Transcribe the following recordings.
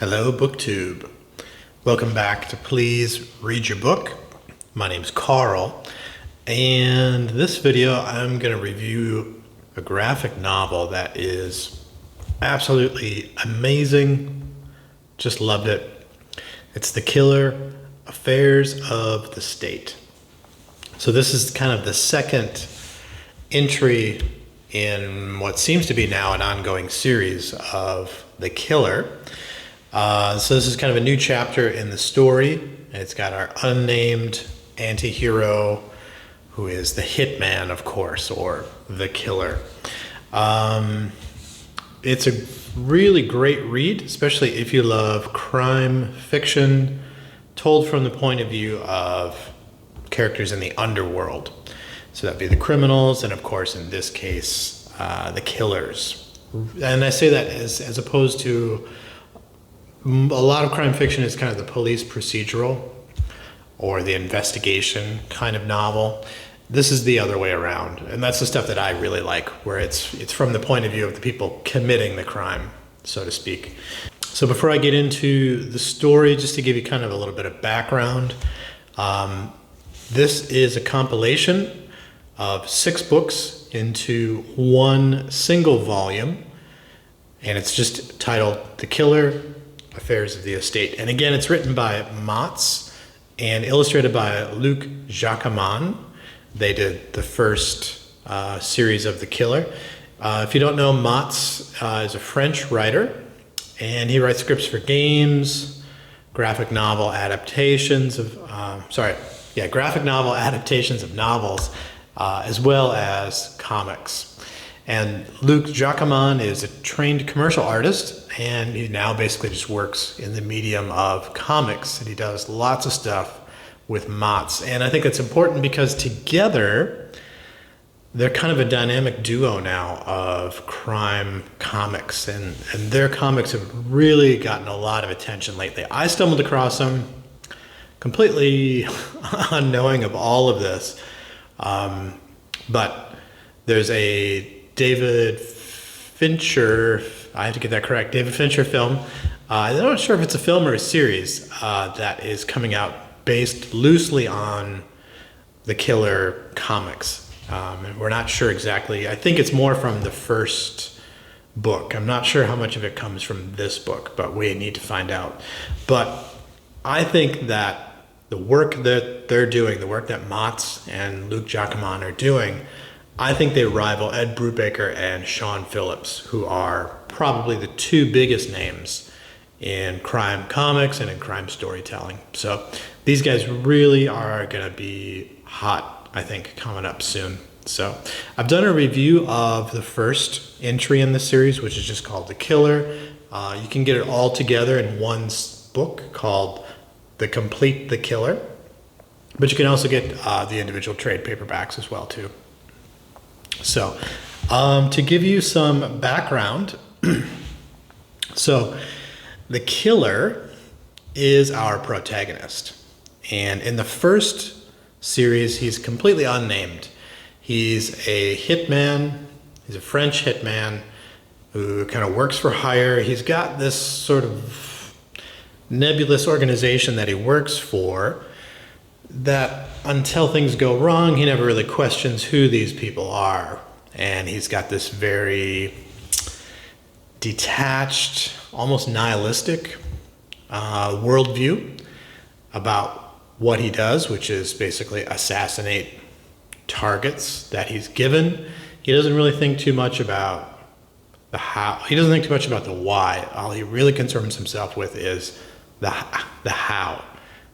Hello, booktube. Welcome back to Please Read Your Book. My name's Carl, and this video I'm going to review a graphic novel that is absolutely amazing. Just loved it. It's The Killer: Affairs of the State. So this is kind of the second entry in what seems to be now an ongoing series of The Killer. So this is kind of a new chapter in the story. It's got our unnamed anti-hero, who is the hitman, of course, or the killer. It's a really great read, especially if you love crime fiction told from the point of view of characters in the underworld. So that'd be the criminals, and of course, in this case, the killers. And I say that as opposed to a lot of crime fiction is kind of the police procedural or the investigation kind of novel. This is the other way around, and that's the stuff that I really like, where it's from the point of view of the people committing the crime, so to speak. So before I get into the story, just to give you kind of a little bit of background, this is a compilation of 6 books into one single volume, and it's just titled The Killer: Affairs of the Estate. And again, it's written by Matz and illustrated by Luc Jacamon. They did the first series of The Killer. If you don't know, Matz is a French writer, and he writes scripts for games, graphic novel adaptations of novels, as well as comics. And Luc Jacamon is a trained commercial artist, and he now basically just works in the medium of comics, and he does lots of stuff with Matz. And I think it's important because together they're kind of a dynamic duo now of crime comics, and their comics have really gotten a lot of attention lately. I stumbled across them completely unknowing of all of this, but there's a David Fincher, I have to get that correct, David Fincher film. I'm not sure if it's a film or a series that is coming out based loosely on the Killer comics. And we're not sure exactly. I think it's more from the first book. I'm not sure how much of it comes from this book, but we need to find out. But I think that the work that they're doing, the work that Matz and Luc Jacamon are doing, I think they rival Ed Brubaker and Sean Phillips, who are probably the 2 biggest names in crime comics and in crime storytelling. So these guys really are going to be hot, I think, coming up soon. So I've done a review of the first entry in the series, which is just called The Killer. You can get it all together in one book called The Killer, but you can also get the individual trade paperbacks as well too. So to give you some background, so the killer is our protagonist, and in the first series he's completely unnamed. He's a hitman. He's a French hitman who kind of works for hire. He's got this sort of nebulous organization that he works for that, until things go wrong, he never really questions who these people are. And he's got this very detached, almost nihilistic worldview about what he does, which is basically assassinate targets that he's given. He doesn't really think too much about the how. He doesn't think too much about the why. All he really concerns himself with is the how.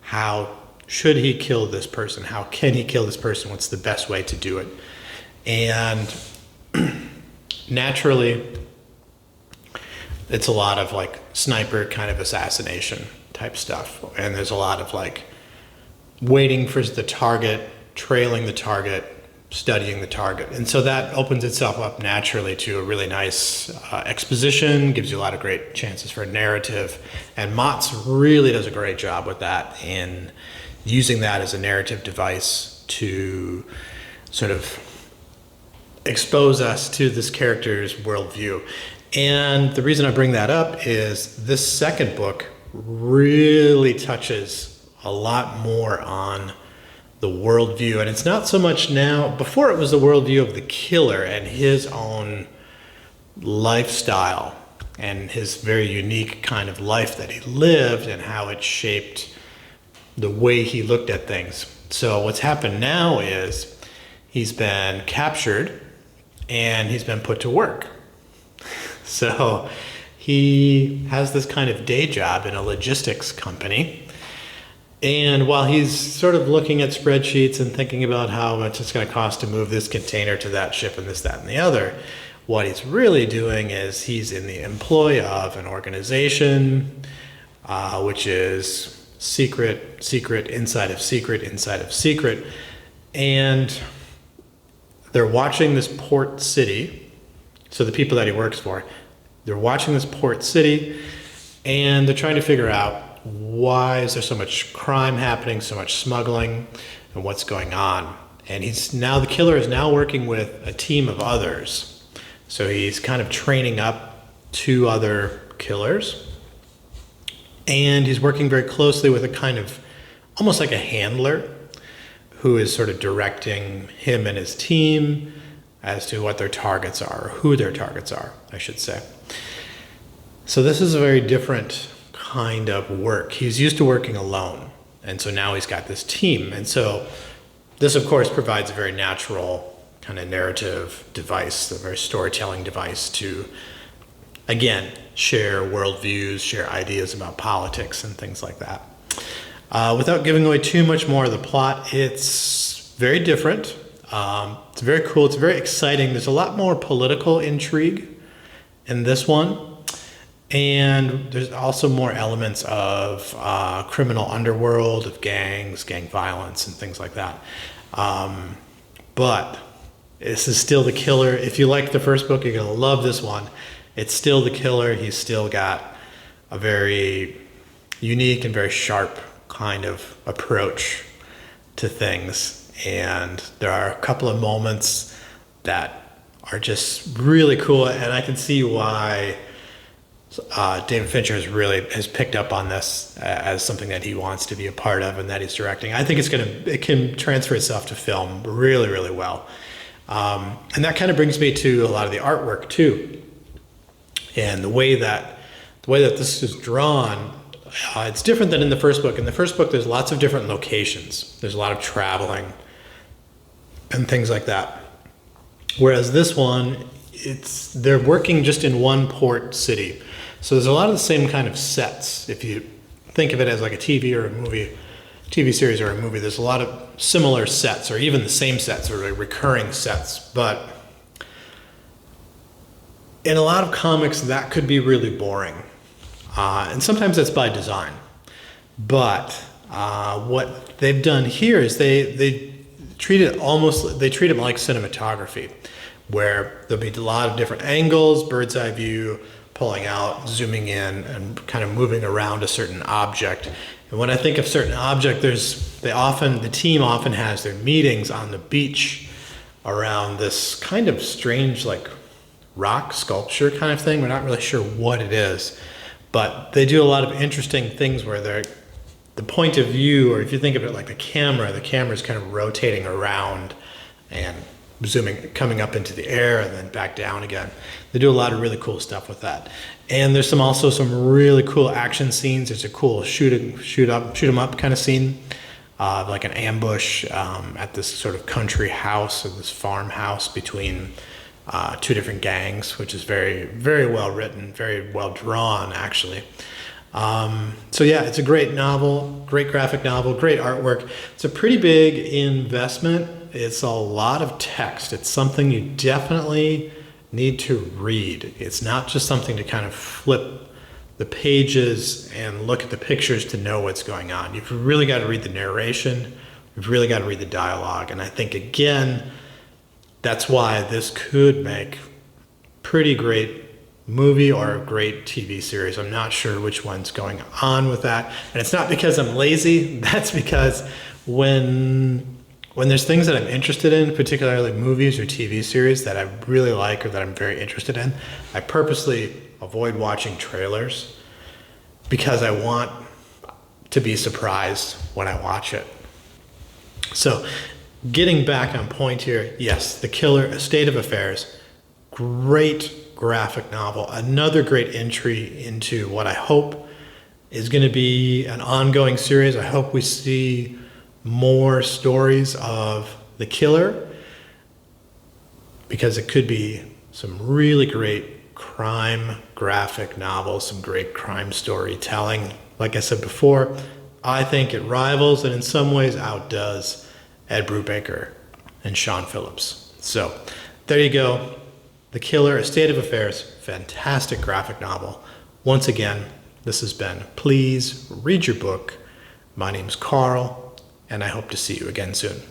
How should he kill this person? How can he kill this person? What's the best way to do it? And naturally, it's a lot of like sniper kind of assassination type stuff. And there's a lot of like waiting for the target, trailing the target, studying the target. And so that opens itself up naturally to a really nice exposition, gives you a lot of great chances for a narrative. And Matz really does a great job with that in using that as a narrative device to sort of expose us to this character's worldview. And the reason I bring that up is this second book really touches a lot more on the worldview. And it's not so much now, before it was the worldview of the killer and his own lifestyle and his very unique kind of life that he lived and how it shaped the way he looked at things. So what's happened now is he's been captured and he's been put to work. So he has this kind of day job in a logistics company. And while he's sort of looking at spreadsheets and thinking about how much it's going to cost to move this container to that ship and this, that, and the other, what he's really doing is he's in the employ of an organization, which is secret, inside of secret. And they're watching this port city. So the people that he works for, they're watching this port city and they're trying to figure out why is there so much crime happening, so much smuggling, and what's going on. And the killer is now working with a team of others. So he's kind of training up 2 other killers. And he's working very closely with a kind of, almost like a handler, who is sort of directing him and his team as to what their targets are, or who their targets are, I should say. So this is a very different kind of work. He's used to working alone, and so now he's got this team. And so this, of course, provides a very natural kind of narrative device, a very storytelling device to, again, share worldviews, share ideas about politics and things like that. Without giving away too much more of the plot, it's very different. It's very cool. It's very exciting. There's a lot more political intrigue in this one. And there's also more elements of criminal underworld, of gangs, gang violence, and things like that. But this is still the killer. If you like the first book, you're going to love this one. It's still the killer. He's still got a very unique and very sharp kind of approach to things. And there are a couple of moments that are just really cool, and I can see why David Fincher has picked up on this as something that he wants to be a part of and that he's directing. I think it can transfer itself to film really, really well. And that kind of brings me to a lot of the artwork too, and the way that this is drawn. It's different than in the first book. In the first book, there's lots of different locations. There's a lot of traveling and things like that. Whereas this one, they're working just in one port city. So there's a lot of the same kind of sets. If you think of it as like a TV series or a movie, there's a lot of similar sets, or even the same sets, or recurring sets. But in a lot of comics, that could be really boring. And sometimes that's by design. But what they've done here is they treat it like cinematography, where there'll be a lot of different angles, bird's eye view, pulling out, zooming in, and kind of moving around a certain object. And when I think of certain object, the team often has their meetings on the beach around this kind of strange, like rock sculpture kind of thing. We're not really sure what it is, but they do a lot of interesting things where the point of view, or if you think of it like the camera is kind of rotating around and coming up into the air and then back down again. They do a lot of really cool stuff with that. And there's also some really cool action scenes. There's a cool shoot 'em up kind of scene, like an ambush at this sort of country house, or this farmhouse between 2 different gangs, which is very, very well written, very well drawn, actually. So yeah, it's a great novel, great graphic novel, great artwork. It's a pretty big investment. It's a lot of text. It's something you definitely need to read. It's not just something to kind of flip the pages and look at the pictures to know what's going on. You've really got to read the narration. You've really got to read the dialogue. And I think, again, that's why this could make pretty great movie or a great TV series. I'm not sure which one's going on with that. And it's not because I'm lazy. That's because when when there's things that I'm interested in, particularly movies or TV series that I really like or that I'm very interested in, I purposely avoid watching trailers because I want to be surprised when I watch it. So getting back on point here, yes, The Killer, A State of Affairs, great graphic novel, another great entry into what I hope is going to be an ongoing series. I hope we see more stories of the killer, because it could be some really great crime graphic novels, some great crime storytelling. Like I said before, I think it rivals and in some ways outdoes Ed Brubaker and Sean Phillips. So there you go. The Killer, A State of Affairs, fantastic graphic novel. Once again, this has been Please Read Your Book. My name's Carl, and I hope to see you again soon.